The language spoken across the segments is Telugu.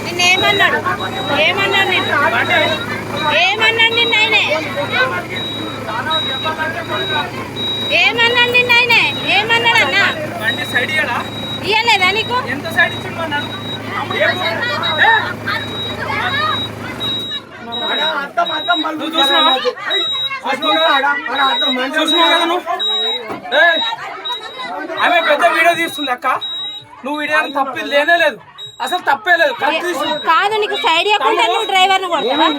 నిన్నేమన్నాడు ఏమన్నాడు నిన్న ఆయనే ఏమన్నాడు నిన్న ఆయనే ఏమన్నాడు అన్న ఇయ్యలేదా నీకు ఆమె పెద్ద వీడియో తీస్తుంది అక్క నువ్వు వీడియో తప్పి లేనే లేదు అసలు తప్పే లేదు కాదు నీకు సైడ్ ఇవ్వకుండా నువ్వు డ్రైవర్ ను కొడతావా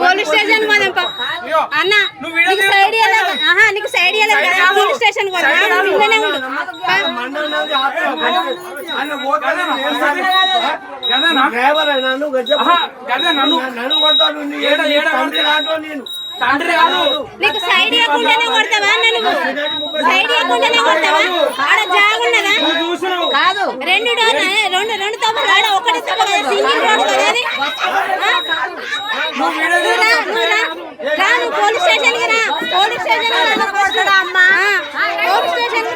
పోలీస్ స్టేషన్ పోదాం అన్న నీకు సైడ్ నీకు సైడ్ ఇవ్వలేదు పోలీస్ స్టేషన్ నీకు సైడ్ ఇవ్వకుండానే కొడతావా నువ్వు సైడ్ ఇవ్వకుండానే కొడతావా ఆడ జాగున్నదా కాదు రెండు తప్పులు ఆడ ఒకటి తప్పు కదా సింగిల్ రోడ్ కదా అది నువ్వు పోలీస్ స్టేషన్ కి రా పోలీస్ స్టేషన్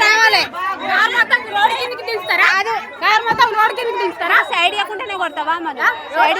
రావాలి కార్ మొత్తం రోడ్ కిందకి దించుతారా కాదు కార్ మొత్తం రోడ్ కిందకి దించుతారా సైడ్ ఇవ్వకుండానే కొడతావా మళ్ళీ సైడ్